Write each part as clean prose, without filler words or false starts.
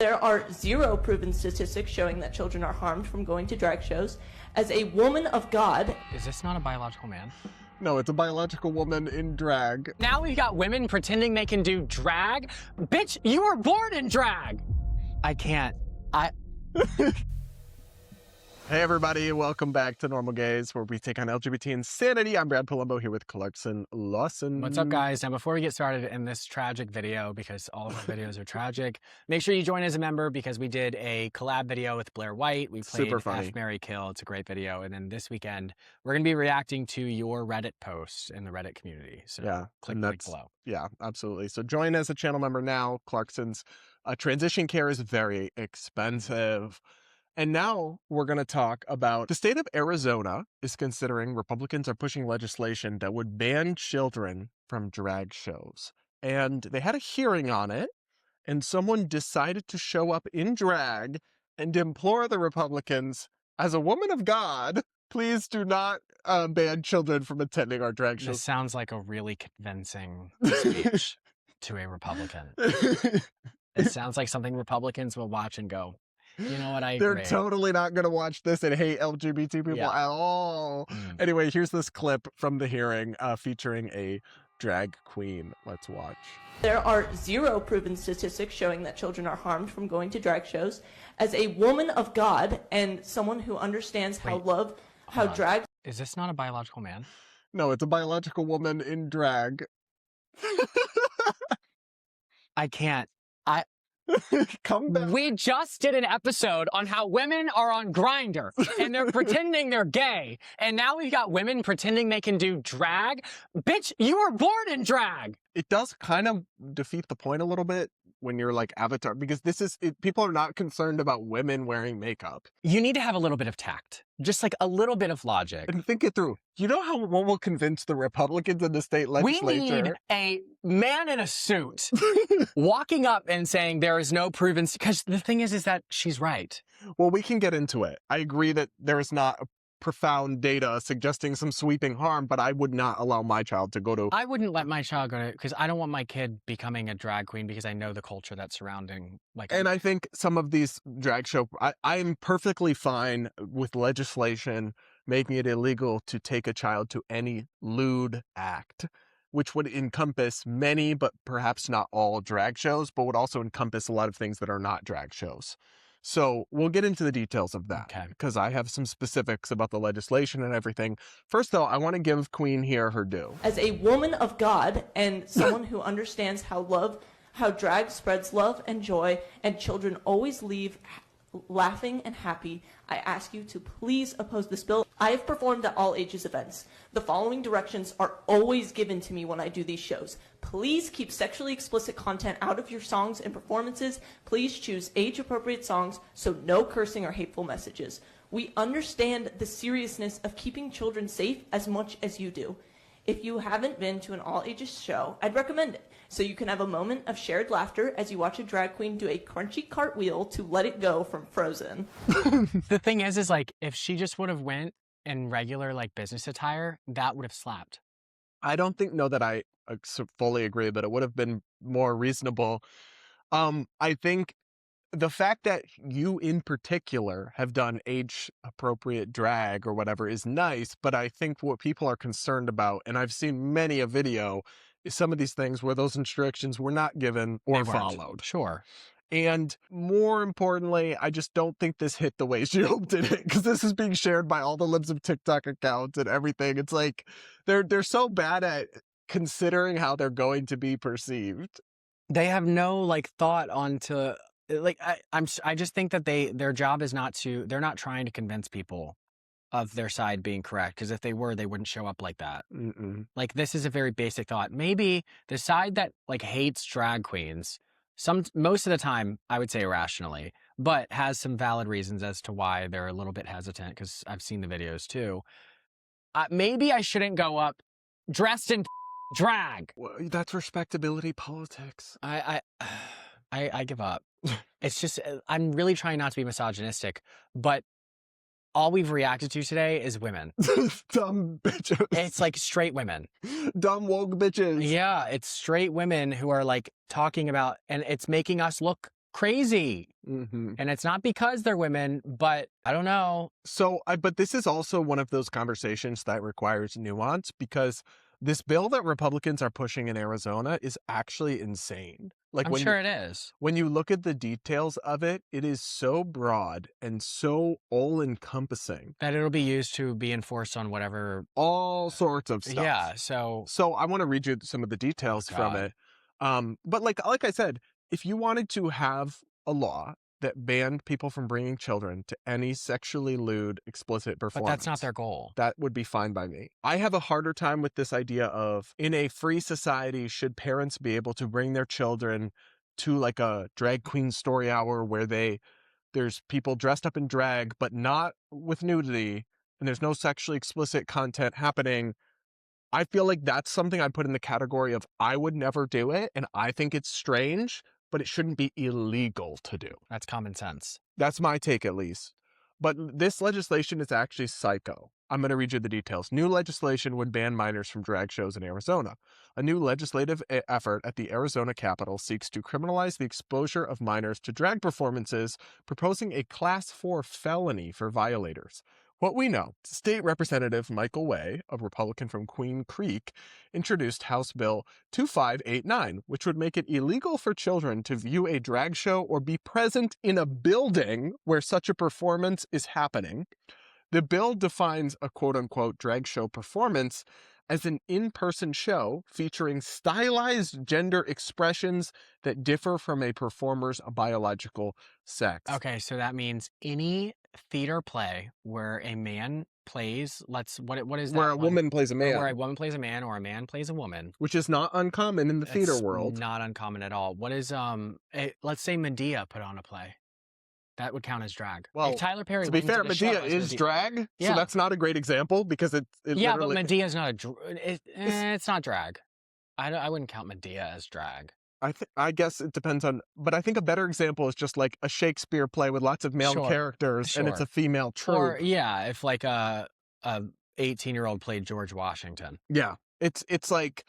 There are 0 proven statistics showing that children are harmed from going to drag shows. As a woman of God... Is this not a biological man? No, it's a biological woman in drag. Now we've got women pretending they can do drag? Bitch, you were born in drag! I can't. Hey everybody, welcome back to Normal Gaze, where we take on LGBT insanity. I'm Polumbo here with Clarkson Lawson. What's up, guys? Now, before we get started in this tragic video, because all of our videos are tragic, make sure you join as a member because we did a collab video with Blair White. We played Super funny. F, Marry, Kill. It's a great video. And then this weekend, we're going to be reacting to your Reddit posts in the Reddit community. So yeah, click the link below. Yeah, absolutely. So join as a channel member now. Clarkson's transition care is very expensive. And now we're going to talk about the state of Arizona is considering Republicans are pushing legislation that would ban children from drag shows. And they had a hearing on it, and someone decided to show up in drag and implore the Republicans, as a woman of God, please do not ban children from attending our drag shows. This sounds like a really convincing speech to a Republican. It sounds like something Republicans will watch and go, you know what, I agree. They're totally not going to watch this and hate LGBT people at all. Anyway, here's this clip from the hearing featuring a drag queen. Let's watch. There are 0 proven statistics showing that children are harmed from going to drag shows. As a woman of God and someone who understands how drag... Is this not a biological man? No, it's a biological woman in drag. I can't. Come back. We just did an episode on how women are on Grindr and they're pretending they're gay. And now we've got women pretending they can do drag. Bitch, you were born in drag. It does kind of defeat the point a little bit when you're like Avatar, because people are not concerned about women wearing makeup. You need to have a little bit of tact, just like a little bit of logic. And think it through. You know what will convince the Republicans in the state legislature? We need a man in a suit walking up and saying there is no proven, because the thing is that she's right. Well, we can get into it. I agree that there is not profound data suggesting some sweeping harm, but I would not allow my child to go to... I wouldn't let my child go to, because I don't want my kid becoming a drag queen, because I know the culture that's surrounding, like... And I think some of these drag show... I'm perfectly fine with legislation making it illegal to take a child to any lewd act, which would encompass many, but perhaps not all drag shows, but would also encompass a lot of things that are not drag shows. So we'll get into the details of that, because I have some specifics about the legislation and everything. First, though, I want to give Queen here her due. As a woman of God and someone who understands how drag spreads love and joy, and children always leave laughing and happy, I ask you to please oppose this bill. I have performed at all ages events. The following directions are always given to me when I do these shows. Please keep sexually explicit content out of your songs and performances. Please choose age-appropriate songs, so no cursing or hateful messages. We understand the seriousness of keeping children safe as much as you do. If you haven't been to an all-ages show, I'd recommend it, so you can have a moment of shared laughter as you watch a drag queen do a crunchy cartwheel to Let It Go from Frozen. The thing is like, if she just would have went in regular, like, business attire, that would have slapped. I don't think, that I fully agree, but it would have been more reasonable. I think the fact that you in particular have done age-appropriate drag or whatever is nice, but I think what people are concerned about, and I've seen many a video, is some of these things where those instructions were not given or followed. Sure. And more importantly, I just don't think this hit the way she hoped it hit, because this is being shared by all the libs of TikTok accounts and everything. It's like they're so bad at considering how they're going to be perceived. They have no thought onto, I just think that their job is they're not trying to convince people of their side being correct, because if they were, they wouldn't show up like that. Like, this is a very basic thought. Maybe the side that hates drag queens, most of the time, I would say irrationally, but has some valid reasons as to why they're a little bit hesitant, because I've seen the videos too. Maybe I shouldn't go up dressed in drag. Well, that's respectability politics. I give up. It's just, I'm really trying not to be misogynistic, but all we've reacted to today is women. Dumb bitches. It's like straight women. Dumb woke bitches. Yeah, it's straight women who are talking about, and it's making us look crazy. Mm-hmm. And it's not because they're women, but I don't know. So, but this is also one of those conversations that requires nuance, because this bill that Republicans are pushing in Arizona is actually insane. Like I'm sure it is. when you look at the details of it, it is so broad and so all-encompassing. That it'll be used to be enforced on whatever. All sorts of stuff. Yeah, so I want to read you some of the details from it. But like I said, if you wanted to have a law that banned people from bringing children to any sexually lewd, explicit performance, but that's not their goal. that would be fine by me. I have a harder time with this idea of, in a free society, should parents be able to bring their children to like a drag queen story hour where there's people dressed up in drag, but not with nudity, and there's no sexually explicit content happening. I feel like that's something I'd put in the category of I would never do it, and I think it's strange, but it shouldn't be illegal to do. That's common sense. That's my take, at least. But this legislation is actually psycho. I'm going to read you the details. New legislation would ban minors from drag shows in Arizona. A new legislative effort at the Arizona Capitol seeks to criminalize the exposure of minors to drag performances, proposing a Class 4 felony for violators. What we know, State Representative Michael Way, a Republican from Queen Creek, introduced House Bill 2589, which would make it illegal for children to view a drag show or be present in a building where such a performance is happening. The bill defines a quote-unquote drag show performance as an in-person show featuring stylized gender expressions that differ from a performer's biological sex. Okay, so that means any theater play where a man plays, what is that? Where a one? woman plays a man. Where a woman plays a man or a man plays a woman. Which is not uncommon in the theater world. Not uncommon at all. What is let's say Medea put on a play. That would count as drag. Well, if Tyler Perry to be fair, went to the Medea show, is drag, Yeah. so that's not a great example because it Yeah, literally... but Medea's not it's not drag. I wouldn't count Medea as drag. I guess it depends on, but I think a better example is just like a Shakespeare play with lots of male characters and it's a female troupe. Or yeah, if like a 18-year-old played George Washington. Yeah, it's like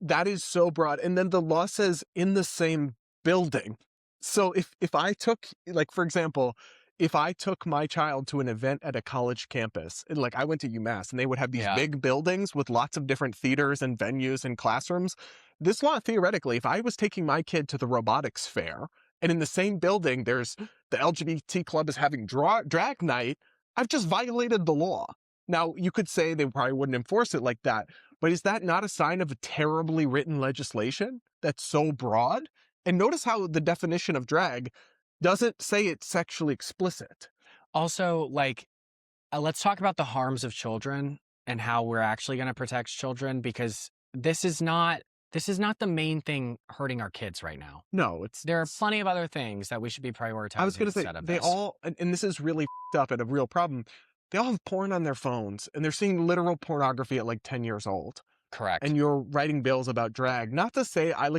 that is so broad, and then the law says in the same building. So if I took, like, for example, if I took my child to an event at a college campus, and like I went to UMass and they would have these big buildings with lots of different theaters and venues and classrooms, this law, theoretically, if I was taking my kid to the robotics fair and in the same building there's the LGBT club is having drag night, I've just violated the law. Now, you could say they probably wouldn't enforce it like that, but is that not a sign of a terribly written legislation that's so broad? And notice how the definition of drag doesn't say it's sexually explicit. Also, like, let's talk about the harms of children and how we're actually going to protect children, because this is not the main thing hurting our kids right now. No, there are plenty of other things that we should be prioritizing. I was going to say, they all, and this is really up and a real problem, they all have porn on their phones and they're seeing literal pornography at like 10 years old. Correct. And you're writing bills about drag. Not to say, I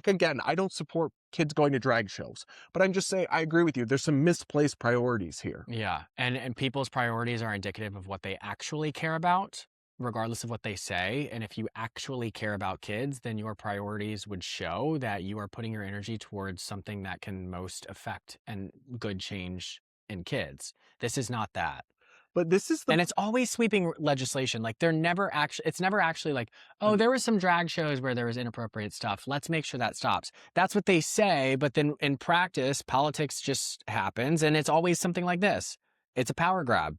don't support kids going to drag shows, but I'm just saying, I agree with you. There's some misplaced priorities here. Yeah. And people's priorities are indicative of what they actually care about, regardless of what they say. And if you actually care about kids, then your priorities would show that you are putting your energy towards something that can most affect and good change in kids. This is not that. But this is and it's always sweeping legislation. Like it's never actually like, oh, there was some drag shows where there was inappropriate stuff. Let's make sure that stops. That's what they say. But then in practice, politics just happens. And it's always something like this. It's a power grab.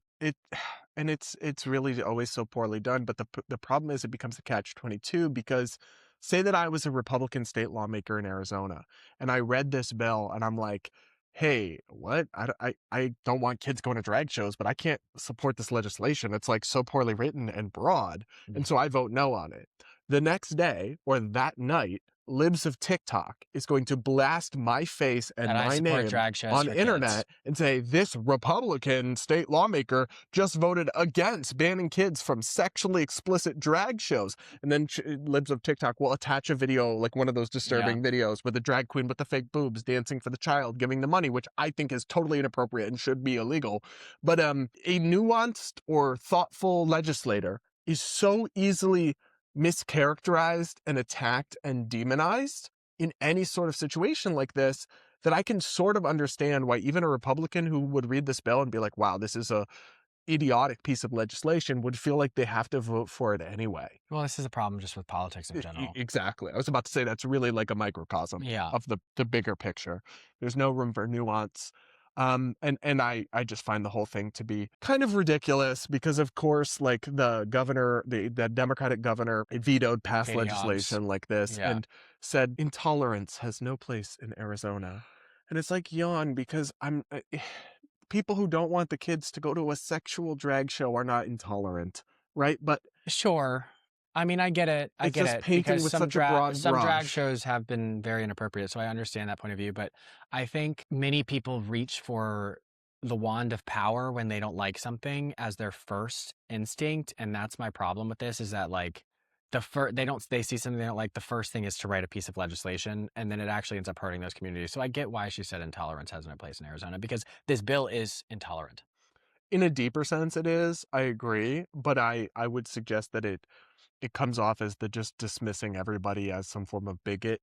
And it's really always so poorly done. But the problem is it becomes a catch-22, because say that I was a Republican state lawmaker in Arizona and I read this bill and I'm like, hey, what? I don't want kids going to drag shows, but I can't support this legislation. It's like so poorly written and broad. And so I vote no on it. The next day or that night, Libs of TikTok is going to blast my face and my name on the internet and say, this Republican state lawmaker just voted against banning kids from sexually explicit drag shows. And then Libs of TikTok will attach a video, like one of those disturbing videos with a drag queen with the fake boobs dancing for the child, giving the money, which I think is totally inappropriate and should be illegal. But a nuanced or thoughtful legislator is so easily mischaracterized and attacked and demonized in any sort of situation like this. that I can sort of understand why even a Republican who would read this bill and be like, wow, this is a idiotic piece of legislation, would feel like they have to vote for it anyway. Well, this is a problem just with politics in general. Exactly. I was about to say that's really like a microcosm of the bigger picture. There's no room for nuance. And I just find the whole thing to be kind of ridiculous because, of course, like the governor, the Democratic governor vetoed past Katie legislation Hobbs. like this and said intolerance has no place in Arizona. And it's like, yawn, because people who don't want the kids to go to a sexual drag show are not intolerant, right? But sure. I mean, I get it. I get it. Painting with such a broad some drag brush. shows have been very inappropriate, so I understand that point of view. But I think many people reach for the wand of power when they don't like something as their first instinct, and that's my problem with this. Is that like they see something they don't like. The first thing is to write a piece of legislation, and then it actually ends up hurting those communities. So I get why she said intolerance has no place in Arizona, because this bill is intolerant. In a deeper sense, it is. I agree, but I would suggest that it comes off as the just dismissing everybody as some form of bigot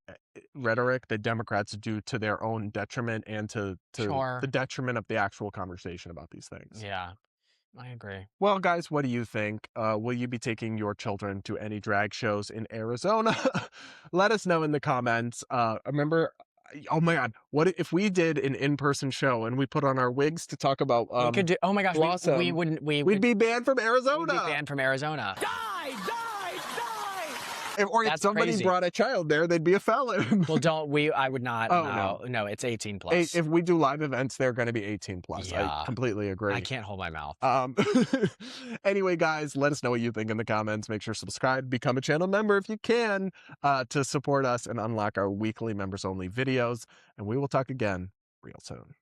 rhetoric that Democrats do to their own detriment and to the detriment of the actual conversation about these things. Yeah, I agree. Well, guys, what do you think? Will you be taking your children to any drag shows in Arizona? Let us know in the comments. Remember, oh my God, what if we did an in-person show and we put on our wigs to talk about we could do, oh my gosh, Blossom, we'd be banned from Arizona. We'd be banned from Arizona. Die! Or if somebody brought a child there, they'd be a felon. Well, I would not. Oh, no, it's 18 plus. If we do live events, they're going to be 18 plus. Yeah. I completely agree. I can't hold my mouth. Anyway, guys, let us know what you think in the comments. Make sure to subscribe, become a channel member if you can, to support us and unlock our weekly members only videos. And we will talk again real soon.